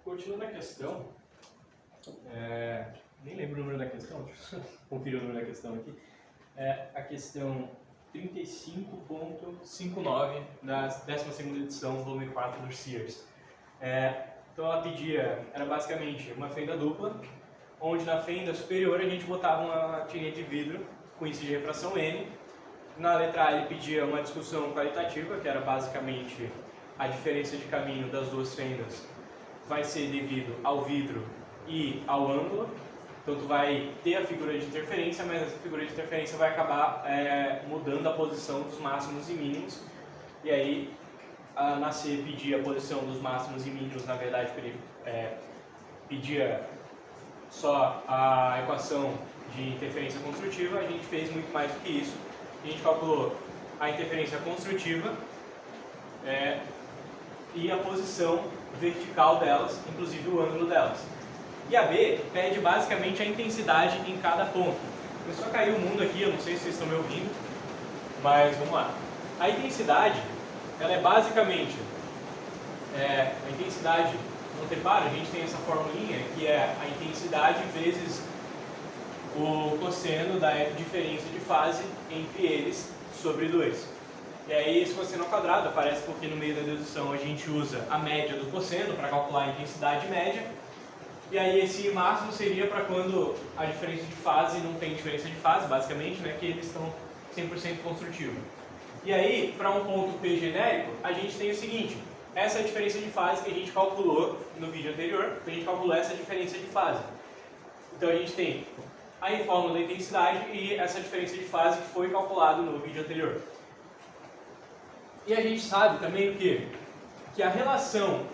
Continuando a questão, nem lembro o número da questão, deixa eu conferir o número da questão aqui. É a questão 35.59 da 12ª edição, volume 4 do Sears. Então ela pedia, era basicamente uma fenda dupla, onde na fenda superior a gente botava uma tirinha de vidro com índice de refração N. Na letra A ele pedia uma discussão qualitativa, que era basicamente a diferença de caminho das duas fendas vai ser devido ao vidro e ao ângulo. Então tu vai ter a figura de interferência, mas essa figura de interferência vai acabar mudando a posição dos máximos e mínimos. E aí na C pedia a posição dos máximos e mínimos, na verdade pedia só a equação de interferência construtiva. A gente fez muito mais do que isso. A gente calculou a interferência construtiva e a posição vertical delas, inclusive o ângulo delas. E a B pede basicamente a intensidade em cada ponto. Começou a cair o mundo aqui, eu não sei se vocês estão me ouvindo, mas vamos lá. A intensidade, ela é basicamente a intensidade no treparo, a gente tem essa formulinha que é a intensidade vezes o cosseno da diferença de fase entre eles sobre 2. E aí esse cosseno ao quadrado aparece porque no meio da dedução a gente usa a média do cosseno para calcular a intensidade média. E aí esse máximo seria para quando a diferença de fase não tem diferença de fase, basicamente, né, que eles estão 100% construtivos. E aí, para um ponto P genérico, a gente tem o seguinte: essa é a diferença de fase que a gente calculou no vídeo anterior, a gente calculou essa diferença de fase. Então a gente tem a fórmula da intensidade e essa diferença de fase que foi calculado no vídeo anterior. E a gente sabe também o quê? Que a relação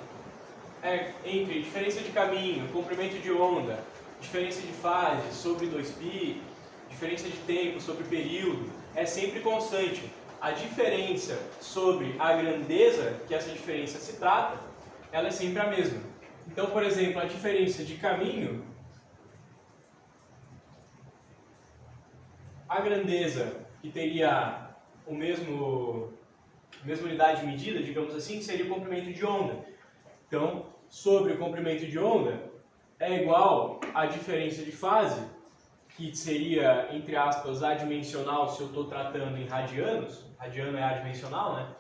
entre diferença de caminho, comprimento de onda, diferença de fase sobre 2π, diferença de tempo sobre período, é sempre constante. A diferença sobre a grandeza que essa diferença se trata, ela é sempre a mesma. Então, por exemplo, a diferença de caminho, a grandeza que teria a mesma unidade de medida, digamos assim, seria o comprimento de onda. Então, sobre o comprimento de onda é igual à diferença de fase, que seria, entre aspas, adimensional se eu estou tratando em radianos, radiano é adimensional, né?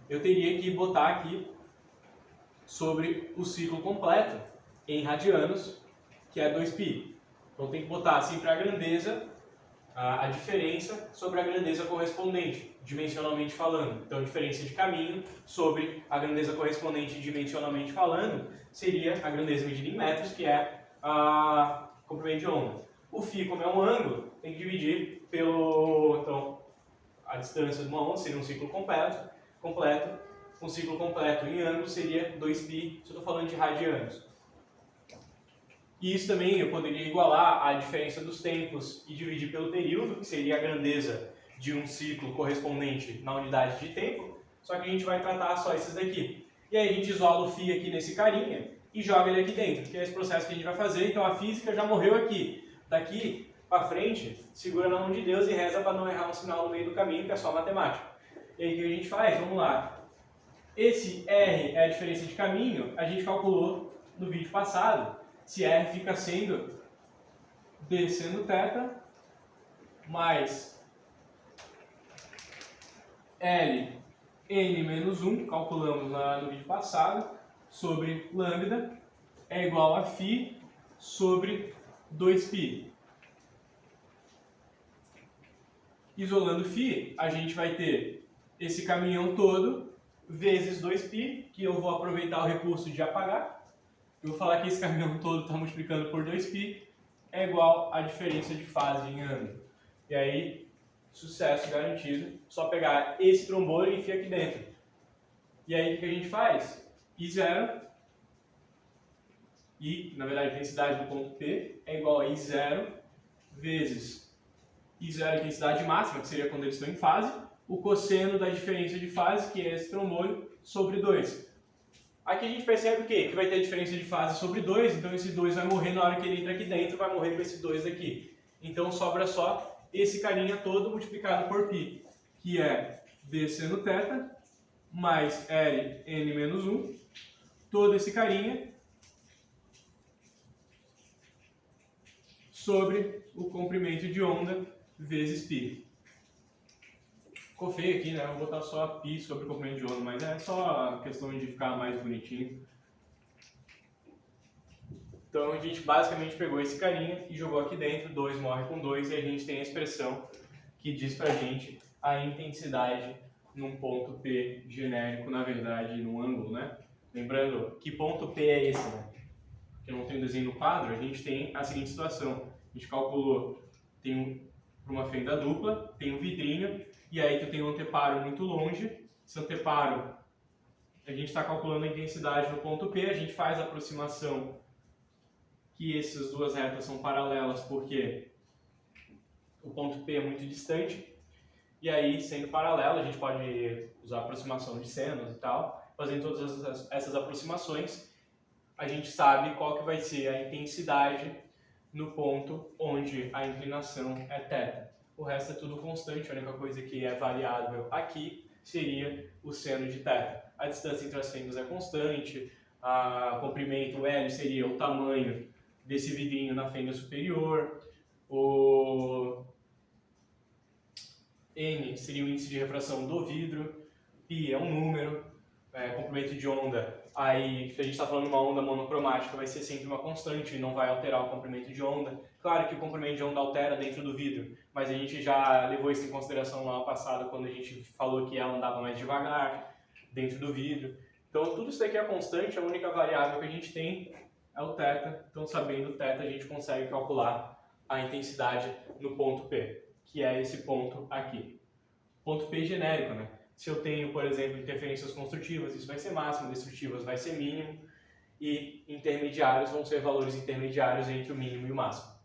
Eu teria que botar aqui sobre o ciclo completo em radianos, que é 2π. Então tem que botar sempre a grandeza, a diferença sobre a grandeza correspondente, dimensionalmente falando. Então, diferença de caminho sobre a grandeza correspondente dimensionalmente falando seria a grandeza medida em metros, que é a comprimento de onda. O φ, como é um ângulo, tem que dividir então, a distância de uma onda seria um ciclo completo. Um ciclo completo em ângulo seria 2π, se eu estou falando de radianos. E isso também eu poderia igualar a diferença dos tempos e dividir pelo período, que seria a grandeza de um ciclo correspondente na unidade de tempo, só que a gente vai tratar só esses daqui. E aí a gente isola o φ aqui nesse carinha e joga ele aqui dentro, que é esse processo que a gente vai fazer. Então a física já morreu aqui. Daqui para frente, segura na mão de Deus e reza para não errar um sinal no meio do caminho, que é só matemática. E aí o que a gente faz? Vamos lá. Esse R é a diferença de caminho, a gente calculou no vídeo passado. Se R fica sendo D seno θ mais L n menos 1, calculamos no vídeo passado, sobre lambda, é igual a φ sobre 2π. Isolando φ, a gente vai ter esse caminhão todo vezes 2π, que eu vou aproveitar o recurso de apagar. Eu vou falar que esse caminhão todo está multiplicando por 2π, é igual à diferença de fase em ângulo. E aí, sucesso garantido, só pegar esse trombolho e enfiar aqui dentro. E aí, o que a gente faz? I0, na verdade, a intensidade do ponto P é igual a I0 vezes I0 a intensidade máxima, que seria quando eles estão em fase, o cosseno da diferença de fase, que é esse trombolho, sobre 2. Aqui a gente percebe o quê? Que vai ter diferença de fase sobre 2, então esse 2 vai morrer na hora que ele entra aqui dentro, vai morrer com esse 2 aqui. Então sobra só esse carinha todo multiplicado por π, que é D seno θ mais L n menos 1, todo esse carinha sobre o comprimento de onda vezes π. Ficou feio aqui, né? Eu vou botar só π sobre o comprimento de onda, mas é só questão de ficar mais bonitinho. Então a gente basicamente pegou esse carinha e jogou aqui dentro, 2 morre com 2, e a gente tem a expressão que diz pra gente a intensidade num ponto P genérico, na verdade, num ângulo, né? Lembrando, que ponto P é esse, né? Que não tem o desenho no quadro, a gente tem a seguinte situação. A gente calculou, para uma fenda dupla, tem um vidrinho, e aí tu tem um anteparo muito longe. Esse anteparo, a gente está calculando a intensidade no ponto P, a gente faz a aproximação que essas duas retas são paralelas, porque o ponto P é muito distante, e aí, sendo paralelo, a gente pode usar aproximação de senos e tal. Fazendo todas essas aproximações, a gente sabe qual que vai ser a intensidade no ponto onde a inclinação é θ. O resto é tudo constante, a única coisa que é variável aqui seria o seno de θ. A distância entre as fendas é constante, o comprimento L seria o tamanho desse vidrinho na fenda superior, o N seria o índice de refração do vidro, π é um número, comprimento de onda, aí se a gente está falando de uma onda monocromática vai ser sempre uma constante e não vai alterar o comprimento de onda. Claro que o comprimento de onda altera dentro do vidro, mas a gente já levou isso em consideração no ano passado quando a gente falou que ela andava mais devagar dentro do vidro. Então tudo isso daqui é constante, a única variável que a gente tem é o θ, então sabendo o θ a gente consegue calcular a intensidade no ponto P, que é esse ponto aqui. Ponto P genérico, né? Se eu tenho, por exemplo, interferências construtivas, isso vai ser máximo, destrutivas vai ser mínimo, e intermediários vão ser valores intermediários entre o mínimo e o máximo.